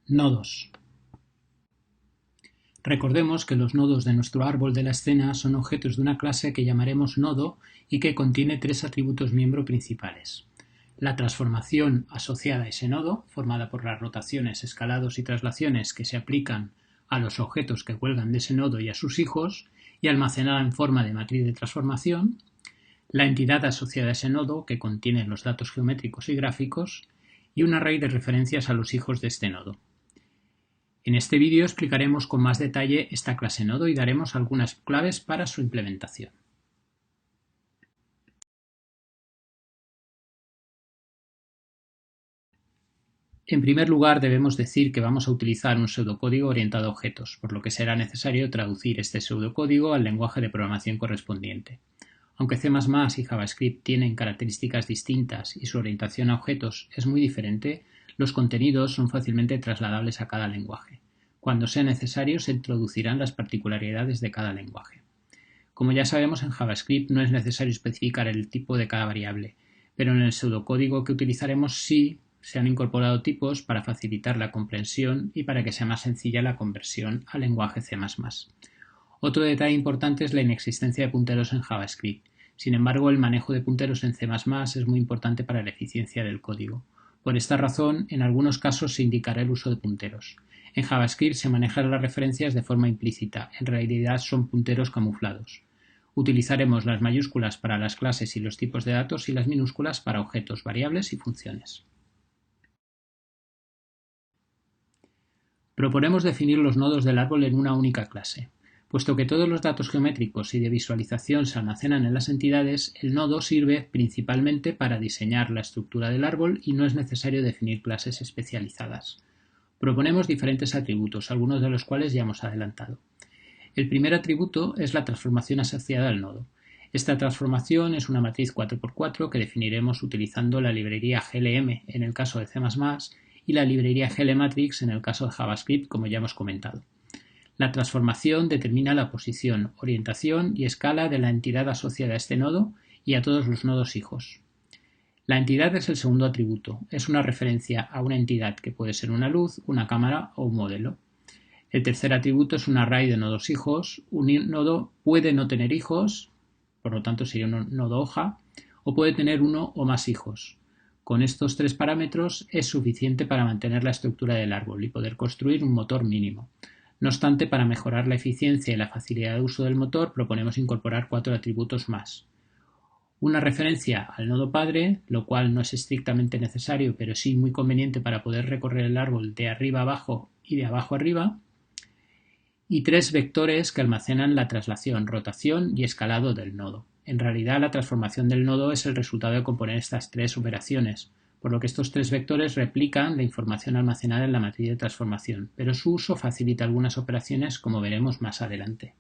Nodos. Recordemos que los nodos de nuestro árbol de la escena son objetos de una clase que llamaremos nodo y que contiene tres atributos miembro principales. La transformación asociada a ese nodo, formada por las rotaciones, escalados y traslaciones que se aplican a los objetos que cuelgan de ese nodo y a sus hijos, y almacenada en forma de matriz de transformación. La entidad asociada a ese nodo, que contiene los datos geométricos y gráficos, y un array de referencias a los hijos de este nodo. En este vídeo explicaremos con más detalle esta clase nodo y daremos algunas claves para su implementación. En primer lugar, debemos decir que vamos a utilizar un pseudocódigo orientado a objetos, por lo que será necesario traducir este pseudocódigo al lenguaje de programación correspondiente. Aunque C++ y JavaScript tienen características distintas y su orientación a objetos es muy diferente, los contenidos son fácilmente trasladables a cada lenguaje. Cuando sea necesario, se introducirán las particularidades de cada lenguaje. Como ya sabemos, en JavaScript no es necesario especificar el tipo de cada variable, pero en el pseudocódigo que utilizaremos sí se han incorporado tipos para facilitar la comprensión y para que sea más sencilla la conversión al lenguaje C++. Otro detalle importante es la inexistencia de punteros en JavaScript. Sin embargo, el manejo de punteros en C++ es muy importante para la eficiencia del código. Por esta razón, en algunos casos se indicará el uso de punteros. En JavaScript se manejan las referencias de forma implícita, en realidad son punteros camuflados. Utilizaremos las mayúsculas para las clases y los tipos de datos y las minúsculas para objetos, variables y funciones. Proponemos definir los nodos del árbol en una única clase. Puesto que todos los datos geométricos y de visualización se almacenan en las entidades, el nodo sirve principalmente para diseñar la estructura del árbol y no es necesario definir clases especializadas. Proponemos diferentes atributos, algunos de los cuales ya hemos adelantado. El primer atributo es la transformación asociada al nodo. Esta transformación es una matriz 4×4 que definiremos utilizando la librería glm en el caso de C++ y la librería glmatrix en el caso de JavaScript, como ya hemos comentado. La transformación determina la posición, orientación y escala de la entidad asociada a este nodo y a todos los nodos hijos. La entidad es el segundo atributo, es una referencia a una entidad que puede ser una luz, una cámara o un modelo. El tercer atributo es un array de nodos hijos. Un nodo puede no tener hijos, por lo tanto sería un nodo hoja, o puede tener uno o más hijos. Con estos tres parámetros es suficiente para mantener la estructura del árbol y poder construir un motor mínimo. No obstante, para mejorar la eficiencia y la facilidad de uso del motor, proponemos incorporar 4 atributos más. Una referencia al nodo padre, lo cual no es estrictamente necesario, pero sí muy conveniente para poder recorrer el árbol de arriba a abajo y de abajo a arriba, y 3 vectores que almacenan la traslación, rotación y escalado del nodo. En realidad, la transformación del nodo es el resultado de componer estas 3 operaciones, por lo que estos 3 vectores replican la información almacenada en la matriz de transformación, pero su uso facilita algunas operaciones, como veremos más adelante.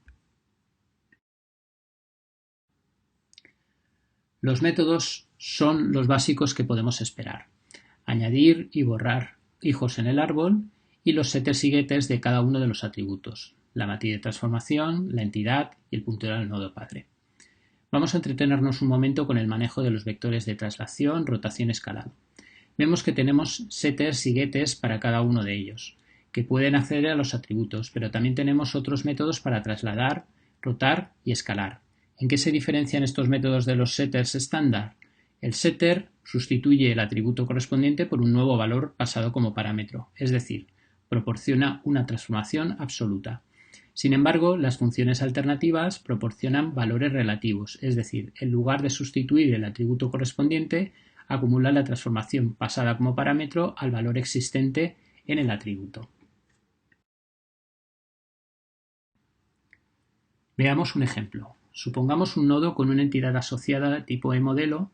Los métodos son los básicos que podemos esperar: añadir y borrar hijos en el árbol y los setters y getters de cada uno de los atributos, la matriz de transformación, la entidad y el puntero al nodo padre. Vamos a entretenernos un momento con el manejo de los vectores de traslación, rotación y escalado. Vemos que tenemos setters y getters para cada uno de ellos, que pueden acceder a los atributos, pero también tenemos otros métodos para trasladar, rotar y escalar. ¿En qué se diferencian estos métodos de los setters estándar? El setter sustituye el atributo correspondiente por un nuevo valor pasado como parámetro, es decir, proporciona una transformación absoluta. Sin embargo, las funciones alternativas proporcionan valores relativos, es decir, en lugar de sustituir el atributo correspondiente, acumula la transformación pasada como parámetro al valor existente en el atributo. Veamos un ejemplo. Supongamos un nodo con una entidad asociada tipo eModelo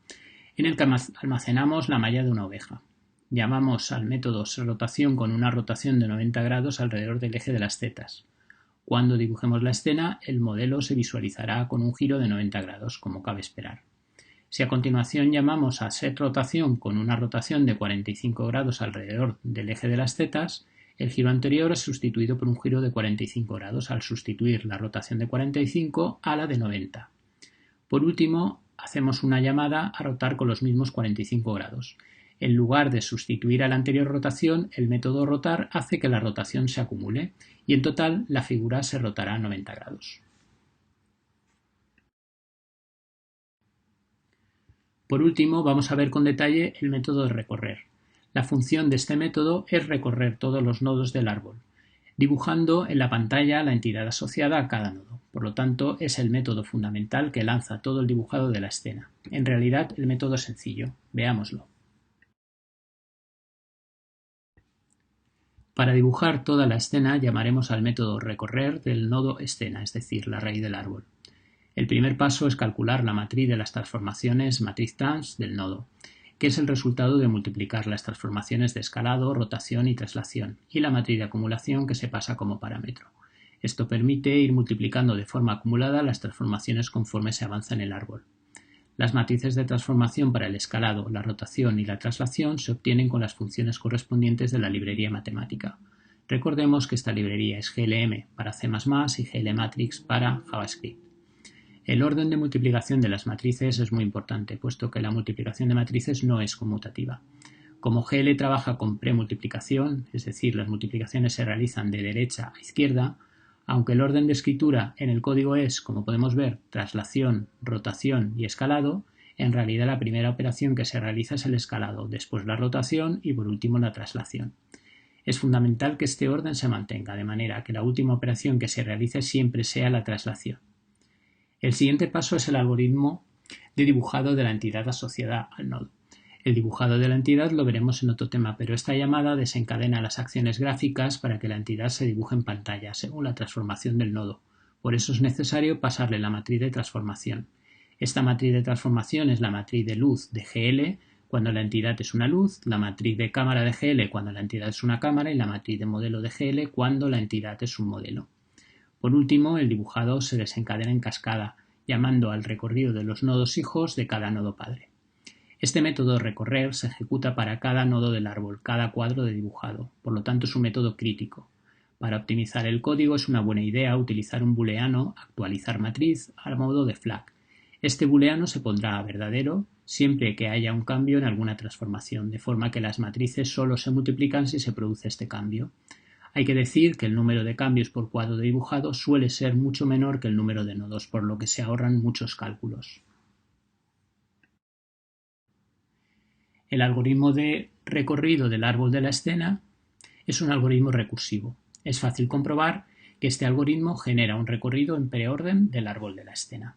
en el que almacenamos la malla de una oveja. Llamamos al método seRotación con una rotación de 90 grados alrededor del eje de las zetas. Cuando dibujemos la escena, el modelo se visualizará con un giro de 90 grados, como cabe esperar. Si a continuación llamamos a setRotación con una rotación de 45 grados alrededor del eje de las zetas, el giro anterior es sustituido por un giro de 45 grados al sustituir la rotación de 45 a la de 90. Por último, hacemos una llamada a rotar con los mismos 45 grados. En lugar de sustituir a la anterior rotación, el método rotar hace que la rotación se acumule y en total la figura se rotará 90 grados. Por último, vamos a ver con detalle el método de recorrer. La función de este método es recorrer todos los nodos del árbol, dibujando en la pantalla la entidad asociada a cada nodo. Por lo tanto, es el método fundamental que lanza todo el dibujado de la escena. En realidad, el método es sencillo. Veámoslo. Para dibujar toda la escena llamaremos al método recorrer del nodo escena, es decir, la raíz del árbol. El primer paso es calcular la matriz de las transformaciones matriz trans del nodo, que es el resultado de multiplicar las transformaciones de escalado, rotación y traslación, y la matriz de acumulación que se pasa como parámetro. Esto permite ir multiplicando de forma acumulada las transformaciones conforme se avanza en el árbol. Las matrices de transformación para el escalado, la rotación y la traslación se obtienen con las funciones correspondientes de la librería matemática. Recordemos que esta librería es GLM para C++ y glmatrix para JavaScript. El orden de multiplicación de las matrices es muy importante, puesto que la multiplicación de matrices no es conmutativa. Como GL trabaja con premultiplicación, es decir, las multiplicaciones se realizan de derecha a izquierda, aunque el orden de escritura en el código es, como podemos ver, traslación, rotación y escalado, en realidad la primera operación que se realiza es el escalado, después la rotación y por último la traslación. Es fundamental que este orden se mantenga, de manera que la última operación que se realice siempre sea la traslación. El siguiente paso es el algoritmo de dibujado de la entidad asociada al nodo. El dibujado de la entidad lo veremos en otro tema, pero esta llamada desencadena las acciones gráficas para que la entidad se dibuje en pantalla, según la transformación del nodo. Por eso es necesario pasarle la matriz de transformación. Esta matriz de transformación es la matriz de luz de GL cuando la entidad es una luz, la matriz de cámara de GL cuando la entidad es una cámara y la matriz de modelo de GL cuando la entidad es un modelo. Por último, el dibujado se desencadena en cascada, llamando al recorrido de los nodos hijos de cada nodo padre. Este método de recorrer se ejecuta para cada nodo del árbol, cada cuadro de dibujado, por lo tanto es un método crítico. Para optimizar el código es una buena idea utilizar un booleano actualizar matriz a modo de flag. Este booleano se pondrá a verdadero siempre que haya un cambio en alguna transformación, de forma que las matrices solo se multiplican si se produce este cambio. Hay que decir que el número de cambios por cuadro de dibujado suele ser mucho menor que el número de nodos, por lo que se ahorran muchos cálculos. El algoritmo de recorrido del árbol de la escena es un algoritmo recursivo. Es fácil comprobar que este algoritmo genera un recorrido en preorden del árbol de la escena.